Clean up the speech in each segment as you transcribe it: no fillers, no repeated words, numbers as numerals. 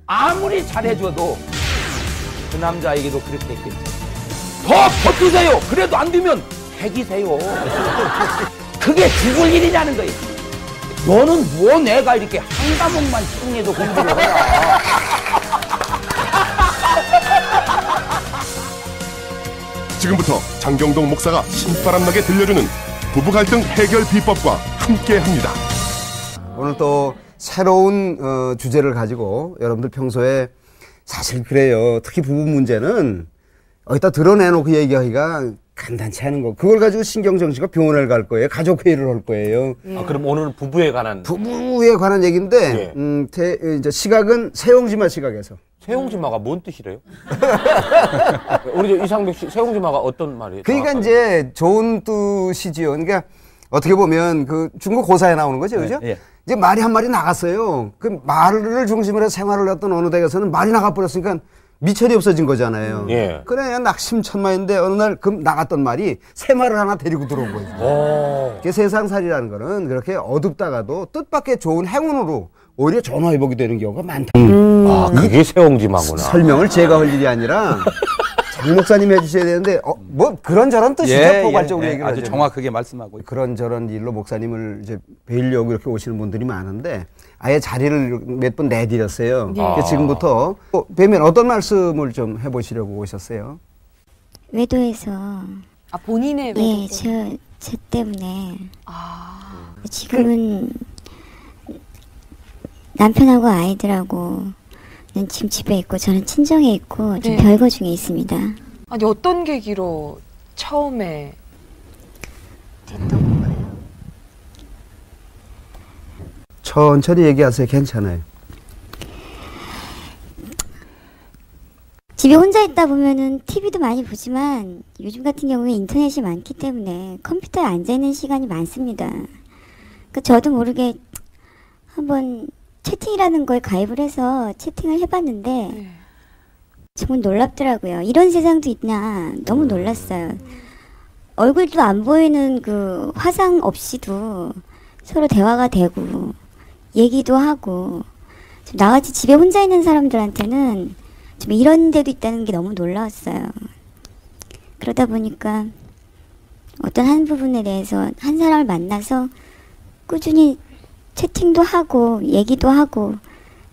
아무리 잘해줘도 그 남자에게도 그렇게 했겠지. 더 버티세요. 그래도 안 되면 해기세요. 그게 죽을 일이냐는 거예요. 너는 뭐 내가 이렇게 한 과목만 집중해도 공부를 해라. 지금부터 장경동 목사가 신바람나게 들려주는 부부 갈등 해결 비법과 함께합니다. 오늘 또 새로운 주제를 가지고 여러분들 평소에 사실 그래요. 특히 부부 문제는 어디다 드러내놓고 얘기하기가 간단치 않은 거. 그걸 가지고 신경정신과 병원을 갈 거예요. 가족회의를 할 거예요. 아, 그럼 오늘은 부부에 관한 얘기인데 이제 시각은 새옹지마 시각에서. 새옹지마가 뭔 뜻이래요? 우리 이상백 씨, 새옹지마가 어떤 말이에요? 그러니까 이제 좋은 뜻이지요. 그러니까 어떻게 보면 그 중국 고사에 나오는 거죠, 그죠? 예. 이제 말이 한 마리 나갔어요. 그 말을 중심으로 해서 생활을 했던 어느 댁에서는 말이 나가버렸으니까 미천이 없어진 거잖아요. 예. 그래, 낙심천만인데 어느 날 그 나갔던 말이 새 말을 하나 데리고 들어온 거예요. 세상살이라는 거는 그렇게 어둡다가도 뜻밖의 좋은 행운으로 오히려 전화위복이 되는 경우가 많다. 아, 그게 새옹지마구나. 설명을 제가 할 일이 아니라 장 목사님 해주셔야 되는데 뭐 그런저런 뜻이죠. 포괄적으로 얘기를 아주 하자면. 정확하게 말씀하고 그런저런 일로 목사님을 이제 뵈려고 이렇게 오시는 분들이 많은데 아예 자리를 몇 번 내드렸어요. 네. 지금부터 뵈면 어떤 말씀을 좀 해보시려고 오셨어요? 외도에서. 아, 본인의 외도. 예, 저 때문에. 지금은 남편하고 아이들하고 지금 집에 있고 저는 친정에 있고 좀 네. 별거 중에 있습니다. 아니, 어떤 계기로 처음에 됐던 건가요? 천천히 얘기하세요. 괜찮아요. 집에 혼자 있다 보면은 TV도 많이 보지만 요즘 같은 경우에 인터넷이 많기 때문에 컴퓨터에 앉아있는 시간이 많습니다. 그러니까 저도 모르게 한번 채팅이라는 거에 가입을 해서 채팅을 해봤는데 정말 놀랍더라고요. 이런 세상도 있나 너무 놀랐어요. 얼굴도 안 보이는 그 화상 없이도 서로 대화가 되고 얘기도 하고 좀 나같이 집에 혼자 있는 사람들한테는 좀 이런 데도 있다는 게 너무 놀라웠어요. 그러다 보니까 어떤 한 부분에 대해서 한 사람을 만나서 꾸준히 채팅도 하고 얘기도 하고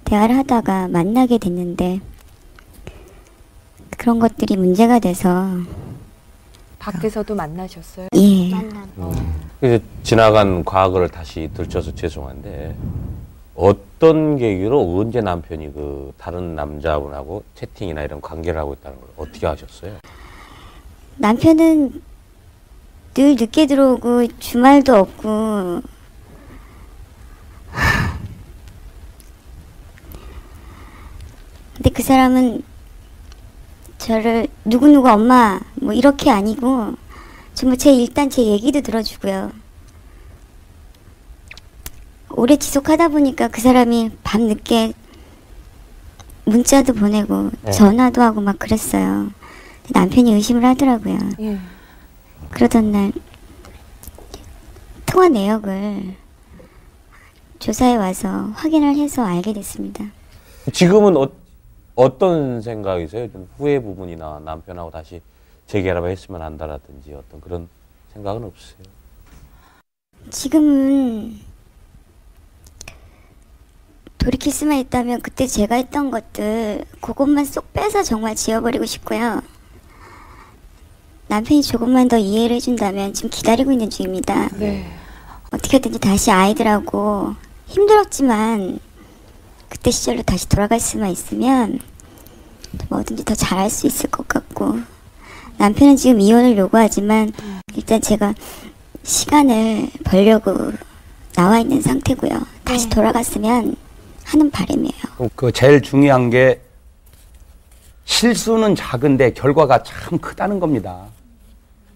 대화를 하다가 만나게 됐는데 그런 것들이 문제가 돼서 밖에서도 만나셨어요? 예. 그래서 지나간 과거를 다시 들춰서 죄송한데 어떤 계기로 언제 남편이 그 다른 남자분하고 채팅이나 이런 관계를 하고 있다는 걸 어떻게 아셨어요? 남편은 늘 늦게 들어오고 주말도 없고 근데 그 사람은 저를 누구누구 엄마 뭐 이렇게 아니고 정말 일단 제 얘기도 들어주고요. 오래 지속하다 보니까 그 사람이 밤늦게 문자도 보내고 전화도 하고 막 그랬어요. 남편이 의심을 하더라고요. 예. 그러던 날 통화 내역을 조사해 와서 확인을 해서 알게 됐습니다. 지금은 어떤 생각이세요? 좀 후회 부분이나 남편하고 다시 재결합을 했으면 한다라든지 어떤 그런 생각은 없으세요? 지금은 돌이킬 수만 있다면 그때 제가 했던 것들 그것만 쏙 빼서 정말 지워버리고 싶고요. 남편이 조금만 더 이해를 해준다면 지금 기다리고 있는 중입니다. 네. 어떻게든지 다시 아이들하고 힘들었지만 그때 시절로 다시 돌아갈 수만 있으면 뭐든지 더 잘할 수 있을 것 같고 남편은 지금 이혼을 요구하지만 일단 제가 시간을 벌려고 나와 있는 상태고요. 다시 돌아갔으면 하는 바람이에요. 그 제일 중요한 게 실수는 작은데 결과가 참 크다는 겁니다.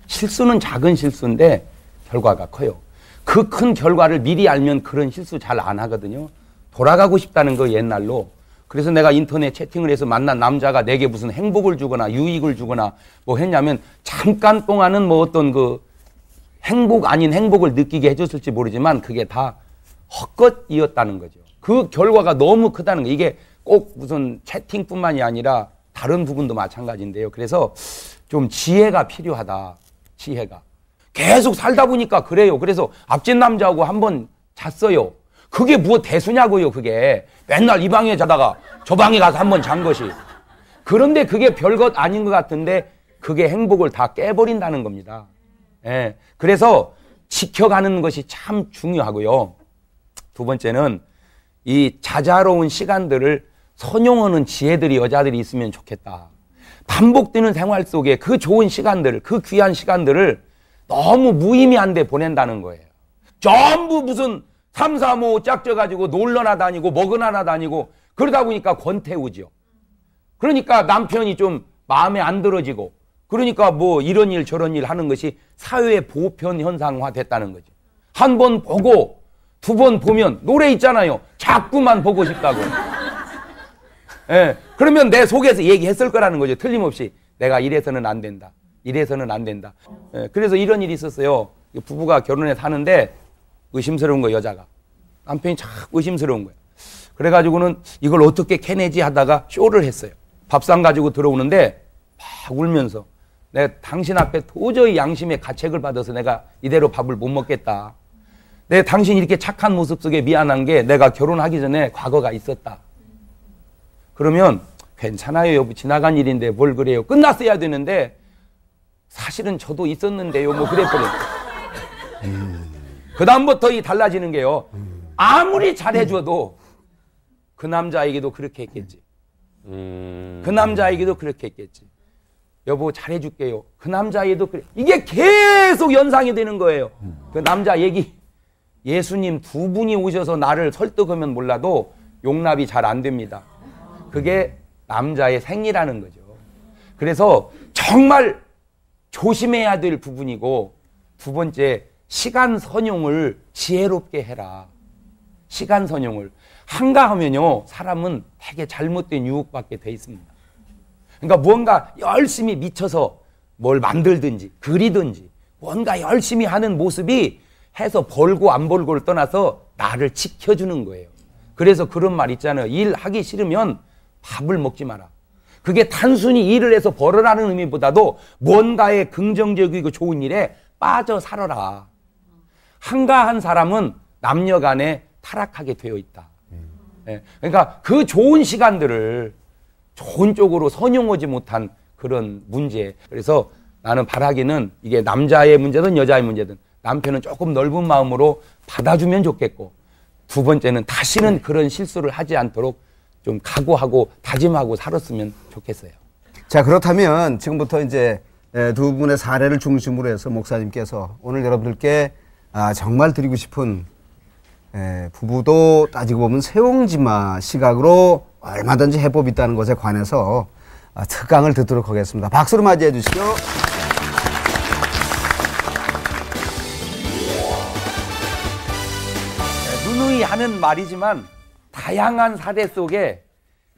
실수는 작은 실수인데 결과가 커요. 그 큰 결과를 미리 알면 그런 실수 잘 안 하거든요. 돌아가고 싶다는 거 옛날로. 그래서 내가 인터넷 채팅을 해서 만난 남자가 내게 무슨 행복을 주거나 유익을 주거나 뭐 했냐면 잠깐 동안은 뭐 어떤 그 행복 아닌 행복을 느끼게 해줬을지 모르지만 그게 다 헛것이었다는 거죠. 그 결과가 너무 크다는 거. 이게 꼭 무슨 채팅뿐만이 아니라 다른 부분도 마찬가지인데요. 그래서 좀 지혜가 필요하다. 지혜가. 계속 살다 보니까 그래요. 그래서 앞집 남자하고 한번 잤어요. 그게 뭐 대수냐고요, 그게. 맨날 이 방에 자다가 저 방에 가서 한번 잔 것이. 그런데 그게 별것 아닌 것 같은데 그게 행복을 다 깨버린다는 겁니다. 예. 그래서 지켜가는 것이 참 중요하고요. 두 번째는 이 자자로운 시간들을 선용하는 지혜들이 여자들이 있으면 좋겠다. 반복되는 생활 속에 그 좋은 시간들을, 그 귀한 시간들을 너무 무의미한데 보낸다는 거예요. 전부 무슨 3, 4, 5 짝져가지고 놀러나 다니고 먹으나 다니고 그러다 보니까 권태우죠. 그러니까 남편이 좀 마음에 안 들어지고 그러니까 뭐 이런 일 저런 일 하는 것이 사회의 보편 현상화 됐다는 거죠. 한 번 보고 두 번 보면 노래 있잖아요. 자꾸만 보고 싶다고. 예, 그러면 내 속에서 얘기했을 거라는 거죠. 틀림없이 내가 이래서는 안 된다. 이래서는 안 된다. 예, 그래서 이런 일이 있었어요. 부부가 결혼해 사는데 의심스러운 거 여자가. 남편이 참 의심스러운 거예요. 그래가지고는 이걸 어떻게 캐내지 하다가 쇼를 했어요. 밥상 가지고 들어오는데 막 울면서 내가 당신 앞에 도저히 양심의 가책을 받아서 내가 이대로 밥을 못 먹겠다. 내 당신 이렇게 착한 모습 속에 미안한 게 내가 결혼하기 전에 과거가 있었다. 그러면 괜찮아요 여보 지나간 일인데 뭘 그래요. 끝났어야 되는데 사실은 저도 있었는데요. 뭐 그랬거든요. 그 다음부터 이 달라지는 게요. 아무리 잘해줘도 그 남자에게도 그렇게 했겠지. 그 남자에게도 그렇게 했겠지. 여보 잘해줄게요. 그 남자애도 그래. 이게 계속 연상이 되는 거예요. 그 남자 얘기. 예수님 두 분이 오셔서 나를 설득하면 몰라도 용납이 잘 안 됩니다. 그게 남자의 생리라는 거죠. 그래서 정말 조심해야 될 부분이고 두 번째 시간 선용을 지혜롭게 해라. 시간 선용을. 한가하면요 사람은 되게 잘못된 유혹받게 돼 있습니다. 그러니까 뭔가 열심히 미쳐서 뭘 만들든지 그리든지 뭔가 열심히 하는 모습이 해서 벌고 안 벌고를 떠나서 나를 지켜주는 거예요. 그래서 그런 말 있잖아요. 일하기 싫으면 밥을 먹지 마라. 그게 단순히 일을 해서 벌어라는 의미보다도 뭔가의 긍정적이고 좋은 일에 빠져 살아라. 한가한 사람은 남녀 간에 타락하게 되어 있다. 그러니까 그 좋은 시간들을 좋은 쪽으로 선용하지 못한 그런 문제. 그래서 나는 바라기는 이게 남자의 문제든 여자의 문제든 남편은 조금 넓은 마음으로 받아주면 좋겠고 두 번째는 다시는 그런 실수를 하지 않도록 좀 각오하고 다짐하고 살았으면 좋겠어요. 자, 그렇다면 지금부터 이제 두 분의 사례를 중심으로 해서 목사님께서 오늘 여러분들께 정말 드리고 싶은 부부도 따지고 보면 세옹지마 시각으로 얼마든지 해법이 있다는 것에 관해서 특강을 듣도록 하겠습니다. 박수로 맞이해 주시죠. 누누이 하는 말이지만 다양한 사례 속에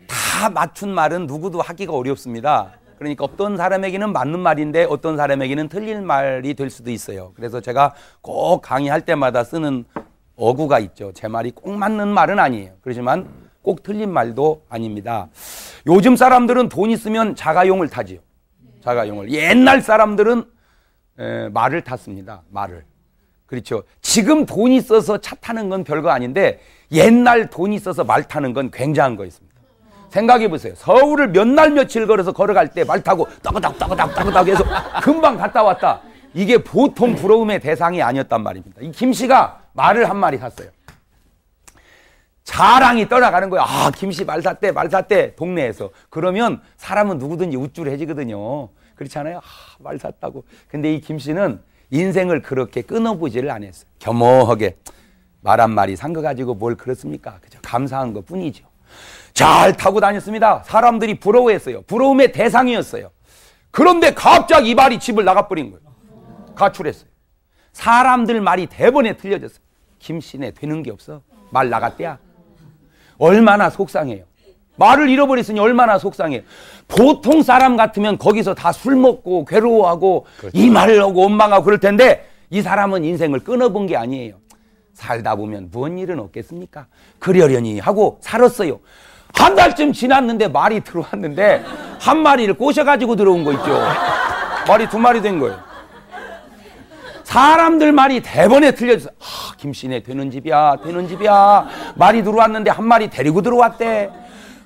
다 맞춘 말은 누구도 하기가 어렵습니다. 그러니까 어떤 사람에게는 맞는 말인데 어떤 사람에게는 틀린 말이 될 수도 있어요. 그래서 제가 꼭 강의할 때마다 쓰는 어구가 있죠. 제 말이 꼭 맞는 말은 아니에요. 그렇지만 꼭 틀린 말도 아닙니다. 요즘 사람들은 돈 있으면 자가용을 타지요. 자가용을. 옛날 사람들은 말을 탔습니다. 말을. 그렇죠. 지금 돈 있어서 차 타는 건 별거 아닌데 옛날 돈 있어서 말 타는 건 굉장한 거 있습니다. 생각해 보세요. 서울을 몇 날 며칠 걸어서 걸어갈 때 말 타고 따그닥 해서 금방 갔다 왔다. 이게 보통 부러움의 대상이 아니었단 말입니다. 이 김 씨가 말을 한 마리 샀어요. 자랑이 떠나가는 거예요. 아, 김씨 말 샀대, 동네에서. 그러면 사람은 누구든지 우쭐해지거든요. 그렇지 않아요? 아, 말 샀다고. 근데 이 김씨는 인생을 그렇게 끊어보지를 않았어요. 겸허하게 말 한 마리 산 거 가지고 뭘 그렇습니까? 그저 감사한 것 뿐이죠. 잘 타고 다녔습니다. 사람들이 부러워했어요. 부러움의 대상이었어요. 그런데 갑자기 이 말이 집을 나가버린 거예요. 가출했어요. 사람들 말이 대번에 틀려졌어요. 김씨네 되는 게 없어. 말 나갔대야. 얼마나 속상해요. 말을 잃어버렸으니 얼마나 속상해요. 보통 사람 같으면 거기서 다 술 먹고 괴로워하고 그렇죠. 이 말을 하고 원망하고 그럴 텐데 이 사람은 인생을 끊어본 게 아니에요. 살다 보면 무슨 일은 없겠습니까? 그러려니 하고 살았어요. 한 달쯤 지났는데 말이 들어왔는데 한 마리를 꼬셔가지고 들어온 거 있죠. 말이 2마리 된 거예요. 사람들 말이 대번에 틀려져서 김씨네 되는 집이야 되는 집이야. 말이 들어왔는데 한 마리 데리고 들어왔대.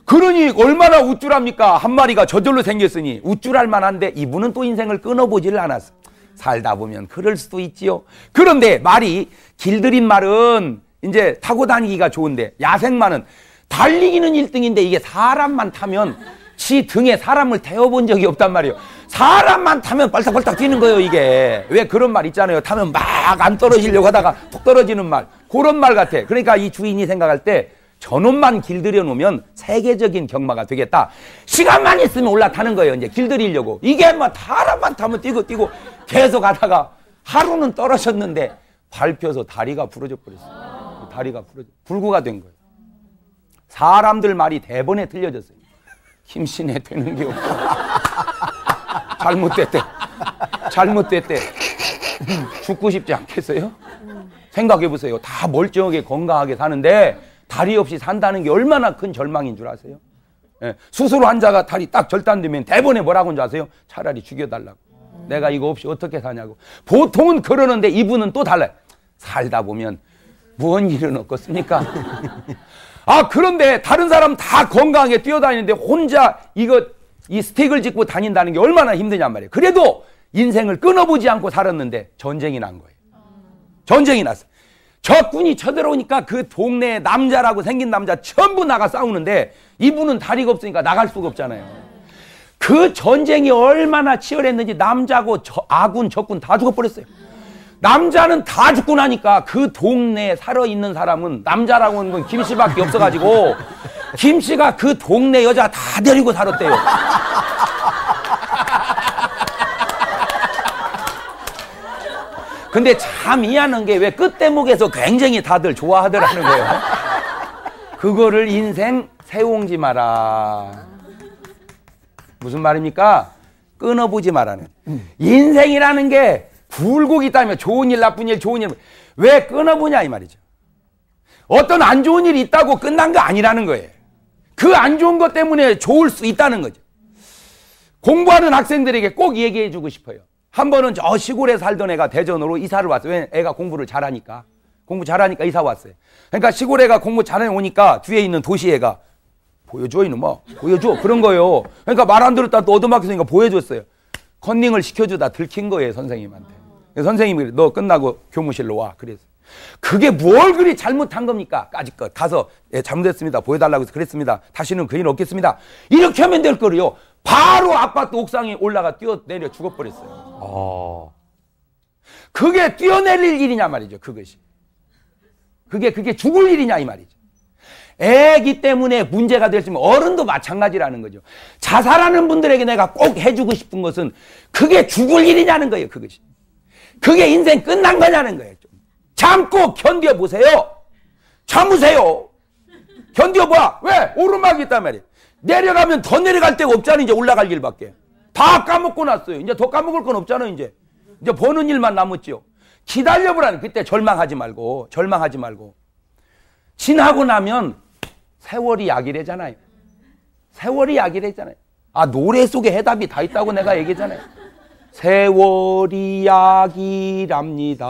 그러니 얼마나 우쭐합니까? 한 마리가 저절로 생겼으니 우쭐할 만한데 이분은 또 인생을 끊어보지를 않았어. 살다 보면 그럴 수도 있지요. 그런데 말이 길들인 말은 이제 타고 다니기가 좋은데 야생마는 달리기는 1등인데 이게 사람만 타면 지 등에 사람을 태워본 적이 없단 말이에요. 사람만 타면 빨딱빨딱 뛰는 거예요. 이게 왜 그런 말 있잖아요. 타면 막 안 떨어지려고 하다가 툭 떨어지는 말, 그런 말 같아. 그러니까 이 주인이 생각할 때 저놈만 길들여 놓으면 세계적인 경마가 되겠다. 시간만 있으면 올라타는 거예요. 이제 길들이려고. 이게 뭐 사람만 타면 뛰고 계속 하다가 하루는 떨어졌는데 밟혀서 다리가 부러져 버렸어요. 다리가 불구가 된 거예요. 사람들 말이 대번에 틀려졌어요. 김씨네 되는 게 없고 잘못됐대. 죽고 싶지 않겠어요? 생각해보세요. 다 멀쩡하게 건강하게 사는데 다리 없이 산다는 게 얼마나 큰 절망인 줄 아세요? 예, 수술 환자가 다리 딱 절단되면 대번에 뭐라고 하는 줄 아세요? 차라리 죽여달라고. 내가 이거 없이 어떻게 사냐고. 보통은 그러는데 이분은 또 달라요. 살다 보면 무언 일은 없겠습니까? 그런데 다른 사람 다 건강하게 뛰어다니는데 혼자 이 스틱을 짚고 다닌다는 게 얼마나 힘드냔 말이에요. 그래도 인생을 끊어보지 않고 살았는데 전쟁이 난 거예요. 전쟁이 났어요. 적군이 쳐들어오니까 그 동네에 남자라고 생긴 남자 전부 나가 싸우는데 이분은 다리가 없으니까 나갈 수가 없잖아요. 그 전쟁이 얼마나 치열했는지 남자고 아군, 적군 다 죽어버렸어요. 남자는 다 죽고 나니까 그 동네에 살아있는 사람은 남자라고 하는 건 김씨밖에 없어가지고 김씨가 그 동네 여자 다 데리고 살았대요. 근데 참 미안한 게 왜 끝대목에서 굉장히 다들 좋아하더라는 거예요. 그거를 인생 세옹지 마라. 무슨 말입니까? 끊어보지 마라는. 인생이라는 게 굴곡이 있다면 좋은 일, 나쁜 일, 좋은 일. 왜 끊어보냐 이 말이죠. 어떤 안 좋은 일이 있다고 끝난 거 아니라는 거예요. 그 안 좋은 것 때문에 좋을 수 있다는 거죠. 공부하는 학생들에게 꼭 얘기해 주고 싶어요. 한 번은 저 시골에 살던 애가 대전으로 이사를 왔어요. 왜? 애가 공부 잘하니까 이사 왔어요. 그러니까 시골 애가 공부 잘해 오니까 뒤에 있는 도시 애가 보여줘 이놈아, 보여줘 그런 거예요. 그러니까 말 안 들었다 또 얻어맞겠으니까 보여줬어요. 컨닝을 시켜주다 들킨 거예요 선생님한테. 선생님이 너 끝나고 교무실로 와 그래서. 그게 뭘 그리 잘못한 겁니까? 까짓것 가서 잘못했습니다 보여달라고 해서 그랬습니다. 다시는 그 일 없겠습니다. 이렇게 하면 될 거를요. 바로 아파트 옥상에 올라가 뛰어내려 죽어버렸어요. 그게 뛰어내릴 일이냐 말이죠. 그것이. 그게 죽을 일이냐 이 말이죠. 애기 때문에 문제가 될 수 있으면 어른도 마찬가지라는 거죠. 자살하는 분들에게 내가 꼭 해주고 싶은 것은 그게 죽을 일이냐는 거예요. 그것이. 그게 인생 끝난 거냐는 거예요. 좀 참고 견뎌보세요. 참으세요. 견뎌봐. 왜? 오르막이 있단 말이에요. 내려가면 더 내려갈 데가 없잖아요. 이제 올라갈 길밖에. 다 까먹고 났어요. 이제 더 까먹을 건 없잖아요. 이제 버는 일만 남았죠. 기다려보라는. 그때 절망하지 말고. 지나고 나면 세월이 약이래잖아요. 노래 속에 해답이 다 있다고 내가 얘기했잖아요. 세월이 약이랍니다.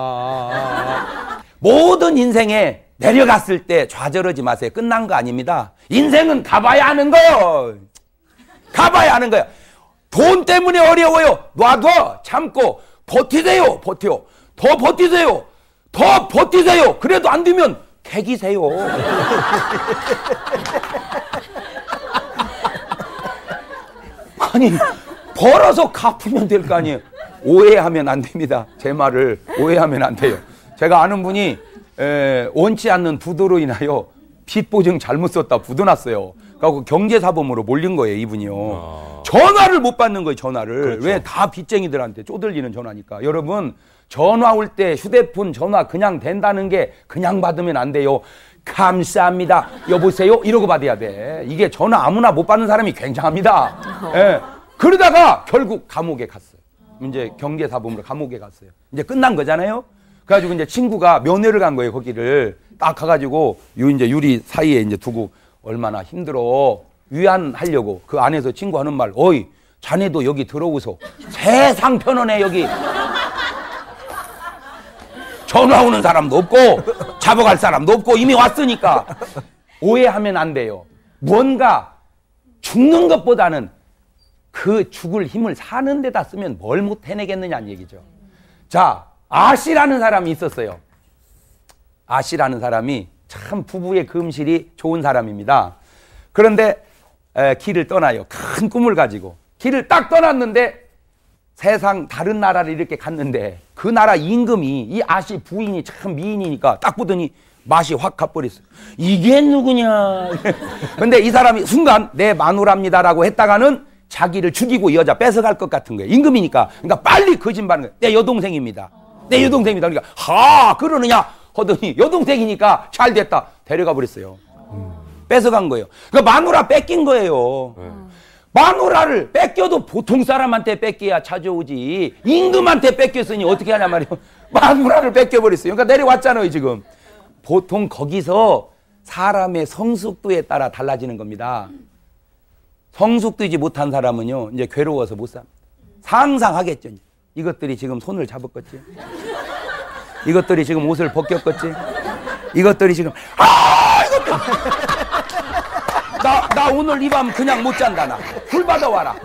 모든 인생에 내려갔을 때 좌절하지 마세요. 끝난 거 아닙니다. 인생은 가봐야 하는 거예요. 돈 때문에 어려워요. 놔둬. 참고 버티세요. 더 버티세요. 그래도 안 되면 개기세요. 아니 벌어서 갚으면 될 거 아니에요. 오해하면 안 됩니다. 제 말을 오해하면 안 돼요. 제가 아는 분이 원치 않는 부도로 인하여 빚 보증 잘못 썼다 부도 났어요. 그래서 경제사범으로 몰린 거예요. 이분이요. 전화를 못 받는 거예요. 전화를. 그렇죠. 왜? 다 빚쟁이들한테 쪼들리는 전화니까. 여러분 전화 올 때 휴대폰 전화 그냥 된다는 게 그냥 받으면 안 돼요. 감사합니다. 여보세요? 이러고 받아야 돼. 이게 전화 아무나 못 받는 사람이 굉장합니다. 예. 그러다가 결국 감옥에 갔어요. 이제 경제사범으로 감옥에 갔어요. 이제 끝난 거잖아요. 그래가지고 이제 친구가 면회를 간 거예요. 거기를 딱 가가지고 이제 유리 사이에 이제 두고 얼마나 힘들어. 위안하려고 그 안에서 친구하는 말, 어이 자네도 여기 들어오소. 세상 편안해 여기. 전화 오는 사람도 없고 잡아갈 사람도 없고 이미 왔으니까. 오해하면 안 돼요. 뭔가 죽는 것보다는 그 죽을 힘을 사는 데다 쓰면 뭘 못 해내겠느냐는 얘기죠. 자, 아씨라는 사람이 있었어요. 아씨라는 사람이 참 부부의 금실이 좋은 사람입니다. 그런데 길을 떠나요. 큰 꿈을 가지고 길을 딱 떠났는데 세상 다른 나라를 이렇게 갔는데 그 나라 임금이 이 아씨 부인이 참 미인이니까 딱 보더니 맛이 확 가버렸어요. 이게 누구냐. 근데 이 사람이 순간 내 마누라입니다라고 했다가는 자기를 죽이고 이 여자 뺏어갈 것 같은 거예요. 임금이니까. 그러니까 빨리 거짓말하는 거예요. 내 여동생입니다. 내 여동생입니다. 그러니까 하 그러느냐 하더니 여동생이니까 잘 됐다. 데려가 버렸어요. 뺏어간 거예요. 그러니까 마누라 뺏긴 거예요. 마누라를 뺏겨도 보통 사람한테 뺏겨야 찾아오지. 임금한테 뺏겼으니 어떻게 하냐 말이에요. 마누라를 뺏겨버렸어요. 그러니까 내려왔잖아요 지금. 보통 거기서 사람의 성숙도에 따라 달라지는 겁니다. 성숙되지 못한 사람은요 이제 괴로워서 못 삽니다. 상상하겠죠. 이것들이 지금 손을 잡았겠지. 이것들이 지금 옷을 벗겼겠지. 이것들이 지금 이것들 나 오늘 이 밤 그냥 못 잔다. 나 술 받아와라.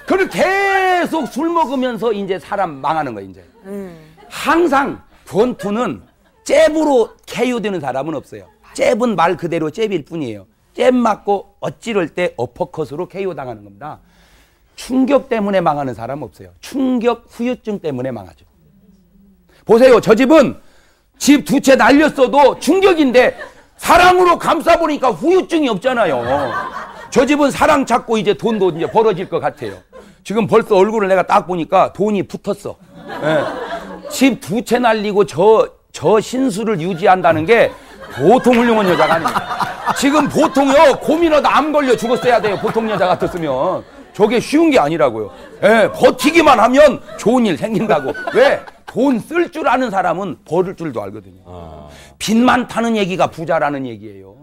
그렇게 계속 술 먹으면서 이제 사람 망하는 거예요. 이제 항상 권투는 잽으로 KO되는 사람은 없어요. 잽은 말 그대로 잽일 뿐이에요. 잽 맞고 어찌럴 때 어퍼컷으로 KO 당하는 겁니다. 충격 때문에 망하는 사람 없어요. 충격 후유증 때문에 망하죠. 보세요. 저 집은 집 두 채 날렸어도 충격인데 사랑으로 감싸보니까 후유증이 없잖아요. 저 집은 사랑 찾고 이제 돈도 이제 벌어질 것 같아요. 지금 벌써 얼굴을 내가 딱 보니까 돈이 붙었어. 예. 집 두 채 날리고 저 신수를 유지한다는 게 보통 훌륭한 여자가 아닙니다. 지금 보통요 고민하다 암 걸려 죽었어야 돼요. 보통 여자 같았으면. 저게 쉬운 게 아니라고요. 예, 버티기만 하면 좋은 일 생긴다고. 왜? 돈 쓸 줄 아는 사람은 벌을 줄도 알거든요. 빚 많다는 얘기가 부자라는 얘기예요.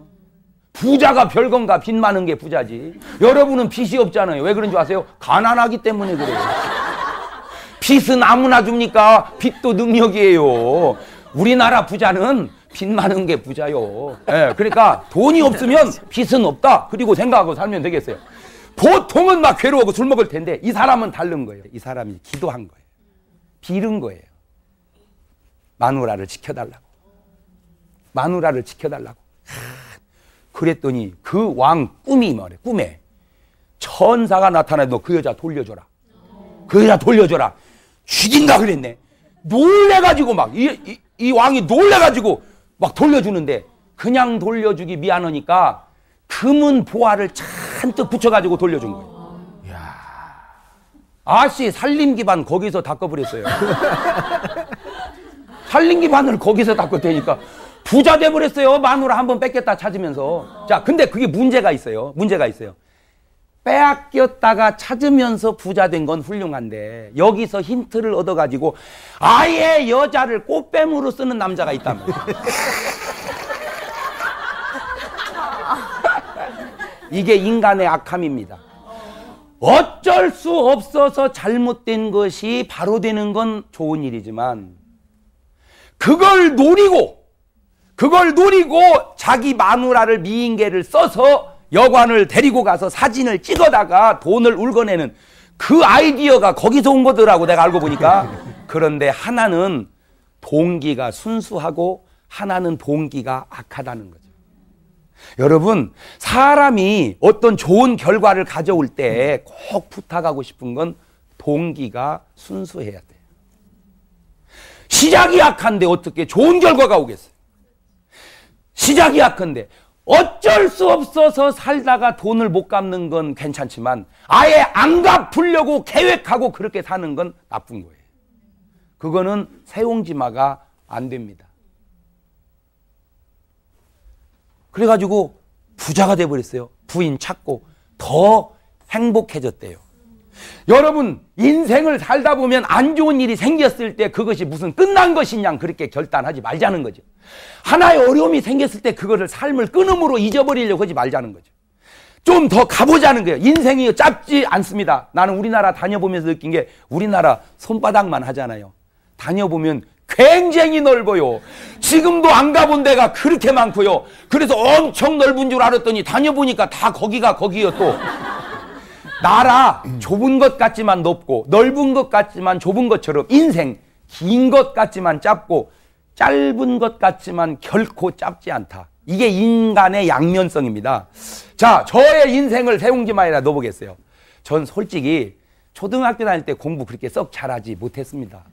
부자가 별건가. 빚 많은 게 부자지. 여러분은 빚이 없잖아요. 왜 그런 줄 아세요? 가난하기 때문에 그래요. 빚은 아무나 줍니까? 빚도 능력이에요. 우리나라 부자는 빚 많은 게 부자요. 예, 그러니까 돈이 없으면 빚은 없다. 그리고 생각하고 살면 되겠어요. 보통은 막 괴로워하고 술 먹을 텐데 이 사람은 다른 거예요. 이 사람이 기도한 거예요. 빌은 거예요. 마누라를 지켜달라고. 마누라를 지켜달라고. 그랬더니 그 왕 꿈이 말이에요. 꿈에 천사가 나타나서 너 그 여자 돌려줘라. 그 여자 돌려줘라. 죽인가 그랬네. 놀래가지고 막 이 왕이 놀래가지고 막 돌려주는데 그냥 돌려주기 미안하니까 금은 보화를 잔뜩 붙여가지고 돌려준 거예요. 이야. 아씨 살림 기반 거기서 닦아버렸어요. 살림 기반을 거기서 닦았다니까 부자 돼버렸어요. 마누라 한번 뺏겼다 찾으면서. 자, 근데 그게 문제가 있어요. 문제가 있어요. 빼앗겼다가 찾으면서 부자 된 건 훌륭한데 여기서 힌트를 얻어가지고 아예 여자를 꽃뱀으로 쓰는 남자가 있단 말이에요. 이게 인간의 악함입니다. 어쩔 수 없어서 잘못된 것이 바로 되는 건 좋은 일이지만 그걸 노리고 자기 마누라를 미인계를 써서 여관을 데리고 가서 사진을 찍어다가 돈을 울거내는 그 아이디어가 거기서 온 거더라고 내가 알고 보니까. 그런데 하나는 동기가 순수하고 하나는 동기가 악하다는 거죠. 여러분 사람이 어떤 좋은 결과를 가져올 때 꼭 부탁하고 싶은 건 동기가 순수해야 돼요. 시작이 약한데 어떻게 좋은 결과가 오겠어요. 시작이 약한데 어쩔 수 없어서 살다가 돈을 못 갚는 건 괜찮지만 아예 안 갚으려고 계획하고 그렇게 사는 건 나쁜 거예요. 그거는 새옹지마가 안 됩니다. 그래가지고 부자가 돼버렸어요. 부인 찾고 더 행복해졌대요. 여러분 인생을 살다 보면 안 좋은 일이 생겼을 때 그것이 무슨 끝난 것이냐 그렇게 결단하지 말자는 거죠. 하나의 어려움이 생겼을 때 그거를 삶을 끊음으로 잊어버리려고 하지 말자는 거죠. 좀 더 가보자는 거예요. 인생이 짧지 않습니다. 나는 우리나라 다녀보면서 느낀 게 우리나라 손바닥만 하잖아요. 다녀보면 굉장히 넓어요. 지금도 안 가본 데가 그렇게 많고요. 그래서 엄청 넓은 줄 알았더니 다녀보니까 다 거기가 거기요 또. 나라 좁은 것 같지만 넓고 넓은 것 같지만 좁은 것처럼 인생 긴 것 같지만 짧고 짧은 것 같지만 결코 짧지 않다. 이게 인간의 양면성입니다. 자, 저의 인생을 세웅지마에다 넣어보겠어요. 전 솔직히 초등학교 다닐 때 공부 그렇게 썩 잘하지 못했습니다.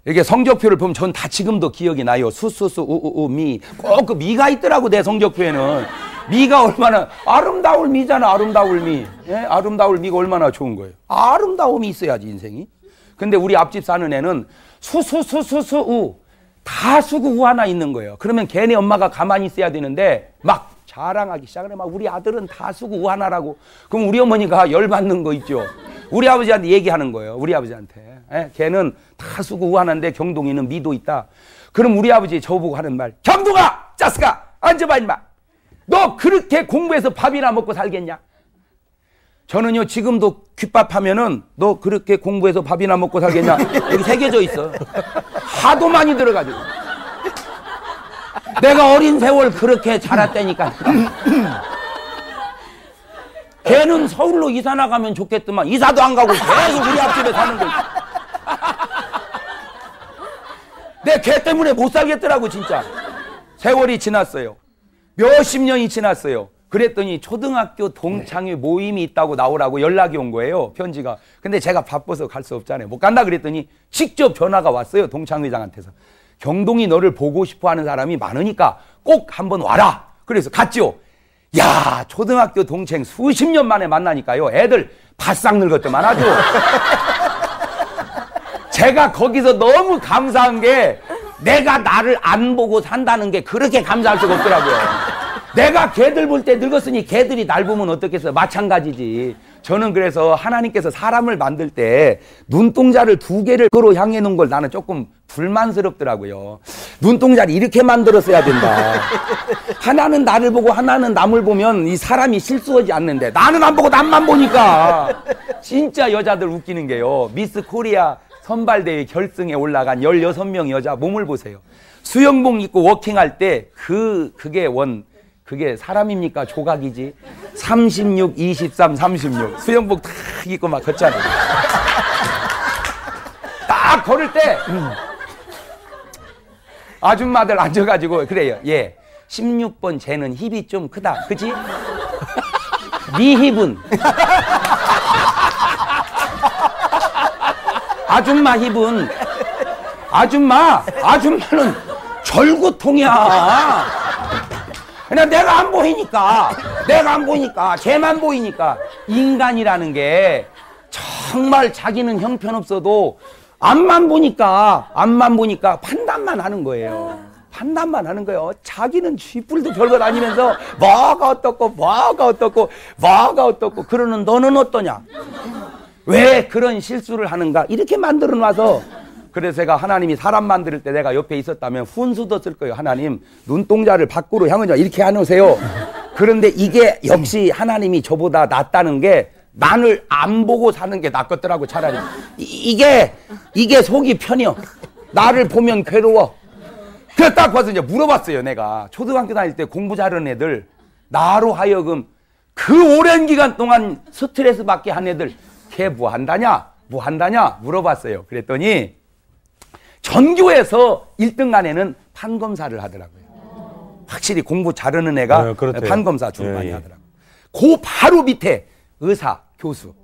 이렇게 성적표를 보면 전 다 지금도 기억이 나요. 수수수 우우우 미. 꼭 그 미가 있더라고 내 성적표에는. 미가 얼마나 아름다울 미잖아. 아름다울 미. 예? 아름다울 미가 얼마나 좋은 거예요. 아름다움이 있어야지 인생이. 근데 우리 앞집 사는 애는 수수수수수 우. 다 수고 우 하나 있는 거예요. 그러면 걔네 엄마가 가만히 있어야 되는데 막 자랑하기 시작을 해. 막 우리 아들은 다 수고 우 하나라고. 그럼 우리 어머니가 열받는 거 있죠. 우리 아버지한테 얘기하는 거예요. 우리 아버지한테. 예? 걔는 다 수고 우 하나인데 경동이는 미도 있다. 그럼 우리 아버지 저보고 하는 말. 경동아! 짜스가! 앉아봐 임마! 너 그렇게 공부해서 밥이나 먹고 살겠냐? 저는요 지금도 귓밥하면은 너 그렇게 공부해서 밥이나 먹고 살겠냐? 여기 새겨져 있어. 하도 많이 들어가지고. 내가 어린 세월 그렇게 자랐다니까. 걔는 서울로 이사 나가면 좋겠더만 이사도 안 가고 계속 우리 앞집에 사는 거지. 내 걔 때문에 못 살겠더라고 진짜. 세월이 지났어요. 몇십 년이 지났어요. 그랬더니 초등학교 동창회 모임이 있다고 나오라고 연락이 온 거예요. 편지가. 근데 제가 바빠서 갈 수 없잖아요. 못 간다 그랬더니 직접 전화가 왔어요. 동창회장한테서. 경동이 너를 보고 싶어 하는 사람이 많으니까 꼭 한번 와라. 그래서 갔죠. 야, 초등학교 동창 수십 년 만에 만나니까요. 애들 바싹 늙었더만 아주. 제가 거기서 너무 감사한 게 내가 나를 안 보고 산다는 게 그렇게 감사할 수가 없더라고요. 내가 걔들 볼 때 늙었으니 걔들이 날 보면 어떻겠어요? 마찬가지지. 저는 그래서 하나님께서 사람을 만들 때 눈동자를 두 개를 으로 향해 놓은 걸 나는 조금 불만스럽더라고요. 눈동자를 이렇게 만들었어야 된다. 하나는 나를 보고 하나는 남을 보면 이 사람이 실수하지 않는데 나는 안 보고 남만 보니까. 진짜 여자들 웃기는 게요. 미스 코리아 선발대회 결승에 올라간 16명 여자 몸을 보세요. 수영복 입고 워킹할 때 그게 사람입니까? 조각이지. 36, 23, 36. 수영복 탁 입고 막 걷잖아요. 딱 걸을 때 아줌마들 앉아가지고 그래요. 예, 16번 쟤는 힙이 좀 크다. 그치? 네 힙은 아줌마 힙은 아줌마는 절구통이야. 그냥 내가 안 보이니까 쟤만 보이니까. 인간이라는 게 정말 자기는 형편없어도 앞만 보니까 판단만 하는 거예요. 판단만 하는 거예요. 자기는 쥐뿔도 별거 다니면서 뭐가 어떻고 그러는 너는 어떠냐? 왜 그런 실수를 하는가? 이렇게 만들어 놔서. 그래서 제가 하나님이 사람 만들 때 내가 옆에 있었다면 훈수도 쓸 거예요. 하나님 눈동자를 밖으로 향하자 이렇게 해놓으세요. 그런데 이게 역시 하나님이 저보다 낫다는 게 나를 안 보고 사는 게 낫겠더라고 차라리. 이게 속이 편해요. 나를 보면 괴로워. 그래서 딱 봐서 이제 물어봤어요. 내가 초등학교 다닐 때 공부 잘하는 애들 나로 하여금 그 오랜 기간 동안 스트레스 받게 한 애들 걔 뭐 한다냐 물어봤어요. 그랬더니 전교에서 1등 안에는 판검사를 하더라고요. 확실히 공부 잘하는 애가 판검사 주로 많이 하더라고요. 그 바로 밑에 의사, 교수.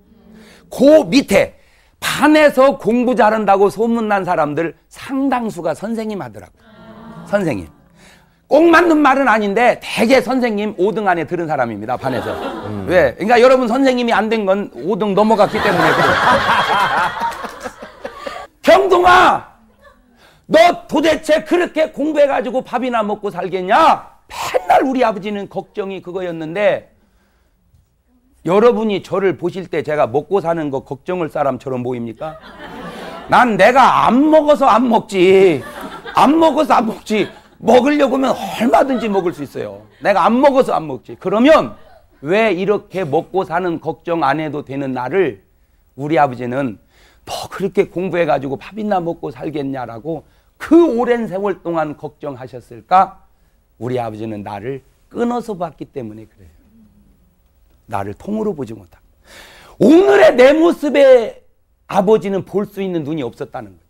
그 밑에 반에서 공부 잘한다고 소문난 사람들 상당수가 선생님 하더라고요. 선생님. 꼭 맞는 말은 아닌데 대개 선생님 5등 안에 들은 사람입니다. 반에서. 왜? 그러니까 여러분 선생님이 안 된 건 5등 넘어갔기 때문에 그래요. 경동아! 너 도대체 그렇게 공부해가지고 밥이나 먹고 살겠냐? 맨날 우리 아버지는 걱정이 그거였는데 여러분이 저를 보실 때 제가 먹고 사는 거 걱정할 사람처럼 보입니까? 난 내가 안 먹어서 안 먹지. 안 먹어서 안 먹지. 먹으려고 하면 얼마든지 먹을 수 있어요. 내가 안 먹어서 안 먹지. 그러면 왜 이렇게 먹고 사는 걱정 안 해도 되는 나를 우리 아버지는 뭐 그렇게 공부해가지고 밥이나 먹고 살겠냐라고 그 오랜 세월 동안 걱정하셨을까? 우리 아버지는 나를 끊어서 봤기 때문에 그래요. 나를 통으로 보지 못하고. 오늘의 내 모습에 아버지는 볼 수 있는 눈이 없었다는 거죠.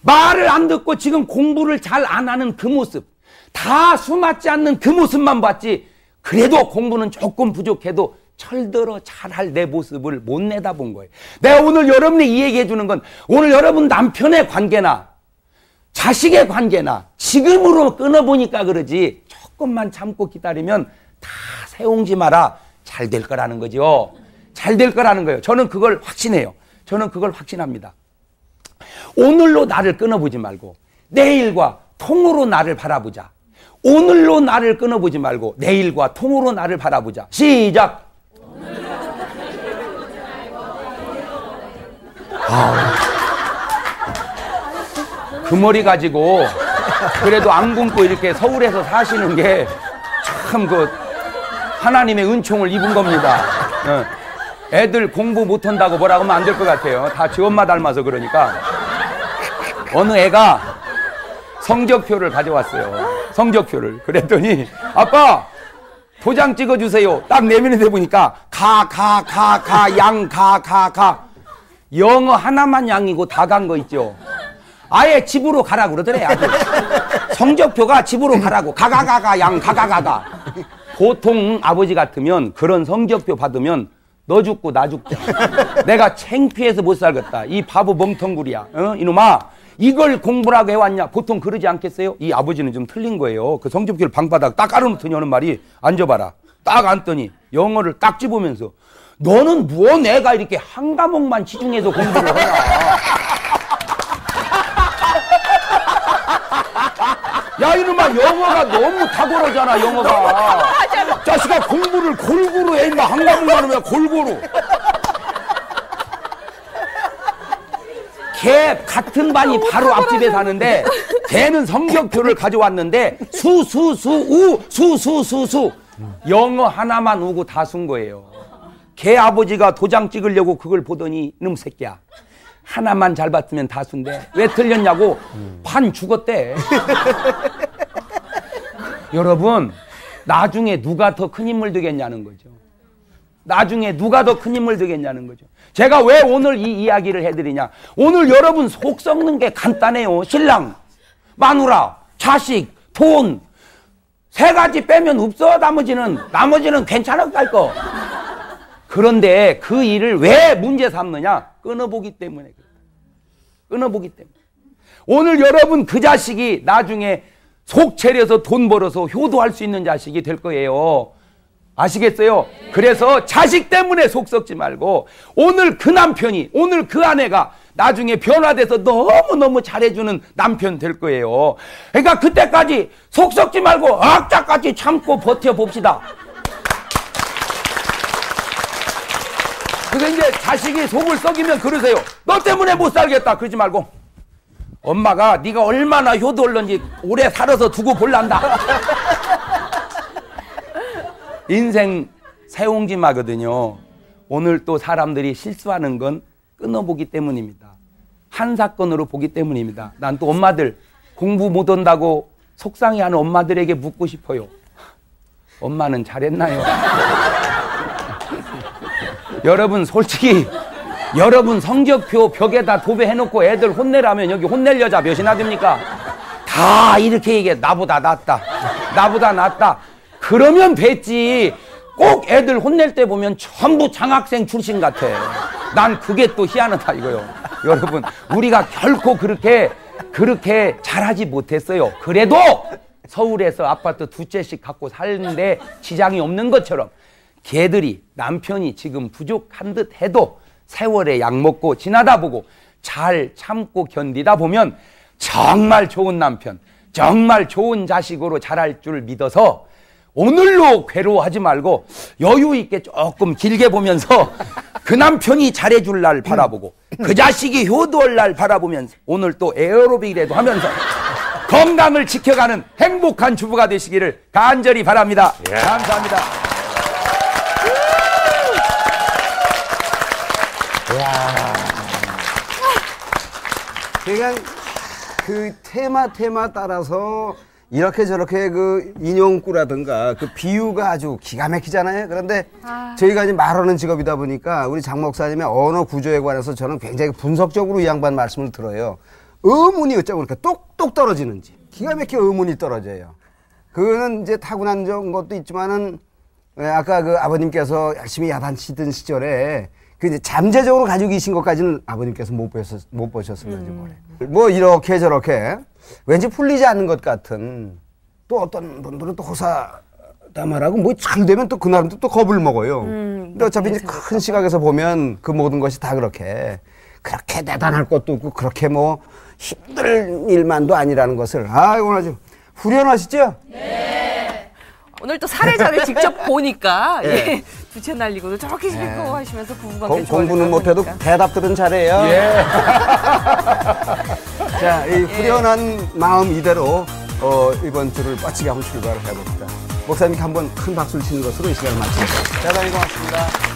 말을 안 듣고 지금 공부를 잘 안 하는 그 모습, 다 수맞지 않는 그 모습만 봤지, 그래도 공부는 조금 부족해도 철들어 잘할 내 모습을 못 내다본 거예요. 내가 오늘 여러분이 이 얘기해 주는 건 오늘 여러분 남편의 관계나 자식의 관계나 지금으로 끊어보니까 그러지 조금만 참고 기다리면 다 세옹지 마라. 잘 될 거라는 거죠. 잘 될 거라는 거예요. 저는 그걸 확신해요. 저는 그걸 확신합니다. 오늘로 나를 끊어보지 말고 내일과 통으로 나를 바라보자. 오늘로 나를 끊어보지 말고 내일과 통으로 나를 바라보자. 시작. 그 머리 가지고 그래도 안 굶고 이렇게 서울에서 사시는 게 참 그 하나님의 은총을 입은 겁니다. 애들 공부 못한다고 뭐라고 하면 안 될 것 같아요. 다 지 엄마 닮아서 그러니까. 어느 애가 성적표를 가져왔어요. 성적표를. 그랬더니 아빠 도장 찍어주세요. 딱 내면에 보니까 양 영어 하나만 양이고 다 간 거 있죠. 아예 집으로 가라고 그러더래. 아주. 성적표가 집으로 가라고. 양 가가가가. 보통 아버지 같으면 그런 성적표 받으면 너 죽고 나 죽자. 내가 창피해서 못 살겠다. 이 바보 멍텅구리야. 이놈아 이걸 공부라고 해왔냐. 보통 그러지 않겠어요? 이 아버지는 좀 틀린 거예요. 그 성적표를 방바닥 딱 깔아놓더니 하는 말이 앉아봐라. 딱 앉더니 영어를 딱 집으면서 너는 뭐 내가 이렇게 한 과목만 치중해서 공부를 하냐. 야 이놈아 영어가 너무 탁월하잖아. 영어가. 자식아 공부를 골고루 해. 한 과목만 하면 골고루. 걔 같은 반이 바로 앞집에 사는데 걔는 성적표를 가져왔는데 수수 영어 하나만 우고 다 쓴 거예요. 걔 아버지가 도장 찍으려고 그걸 보더니 이놈 새끼야 하나만 잘 봤으면 다 쓴대. 왜 틀렸냐고 반 죽었대. 여러분 나중에 누가 더 큰 인물 되겠냐는 거죠. 나중에 누가 더 큰 인물 되겠냐는 거죠. 제가 왜 오늘 이 이야기를 해드리냐. 오늘 여러분 속 썩는 게 간단해요. 신랑, 마누라, 자식, 돈 세 가지 빼면 없어. 나머지는 괜찮아 갈 거. 그런데 그 일을 왜 문제 삼느냐. 끊어보기 때문에. 끊어보기 때문에. 오늘 여러분 그 자식이 나중에 속 차려서 돈 벌어서 효도할 수 있는 자식이 될 거예요. 아시겠어요? 그래서 자식 때문에 속 썩지 말고 오늘 그 남편이, 오늘 그 아내가 나중에 변화돼서 너무너무 잘해주는 남편 될 거예요. 그러니까 그때까지 속 썩지 말고 악자까지 참고 버텨봅시다. 그래서 이제 자식이 속을 썩이면 그러세요. 너 때문에 못 살겠다. 그러지 말고 엄마가 네가 얼마나 효도할런지 오래 살아서 두고 볼란다. 인생 세옹지마거든요. 오늘 또 사람들이 실수하는 건 끊어보기 때문입니다. 한 사건으로 보기 때문입니다. 난 또 엄마들 공부 못한다고 속상해하는 엄마들에게 묻고 싶어요. 엄마는 잘했나요? 여러분 솔직히 여러분 성적표 벽에다 도배해놓고 애들 혼내라면 여기 혼낼 여자 몇이나 됩니까? 다 이렇게 얘기해. 나보다 낫다. 나보다 낫다. 그러면 됐지. 꼭 애들 혼낼 때 보면 전부 장학생 출신 같아. 난 그게 또 희한하다 이거요. 여러분 우리가 결코 그렇게 잘하지 못했어요. 그래도 서울에서 아파트 2채씩 갖고 살는데 지장이 없는 것처럼 걔들이 남편이 지금 부족한 듯 해도 세월에 약 먹고 지나다 보고 잘 참고 견디다 보면 정말 좋은 남편, 정말 좋은 자식으로 자랄 줄 믿어서 오늘로 괴로워하지 말고 여유 있게 조금 길게 보면서 그 남편이 잘해줄 날 바라보고 그 자식이 효도할 날 바라보면서 오늘 또 에어로빅이라도 하면서 건강을 지켜가는 행복한 주부가 되시기를 간절히 바랍니다. 감사합니다. 그러니까 그 테마 따라서 이렇게 저렇게 그 인용구라든가 그 비유가 아주 기가 막히잖아요. 그런데 저희가 이제 말하는 직업이다 보니까 우리 장 목사님의 언어 구조에 관해서 저는 굉장히 분석적으로 이 양반 말씀을 들어요. 의문이 어쩌고 그렇게 똑똑 떨어지는지 기가 막히게 의문이 떨어져요. 그거는 이제 타고난 것도 있지만은 아까 그 아버님께서 열심히 야단치던 시절에 그 이제 잠재적으로 가지고 계신 것까지는 아버님께서 못 보셨을 건지 모르겠어요. 뭐 이렇게 저렇게 왠지 풀리지 않는 것 같은 또 어떤 분들은 또 호사다마라고 뭐 잘 되면 또 그날은 또 겁을 먹어요. 근데 어차피 이제 큰 시각에서 보면 그 모든 것이 다 그렇게 대단할 것도 없고 그렇게 뭐 힘들 일만도 아니라는 것을 오늘 아주 후련하시죠? 오늘 또 사례자를 직접 보니까 예. 두채 날리고도 저렇게 즐거워하시면서 부부관계 공부는 못해도 대답들은 잘해요. 예. 자, 이 후련한 마음 이대로 이번 주를 뻗치게 한번 출발을 해봅시다. 목사님께 한번 큰 박수를 치는 것으로 이 시간을 마치겠습니다. 대단히 고맙습니다.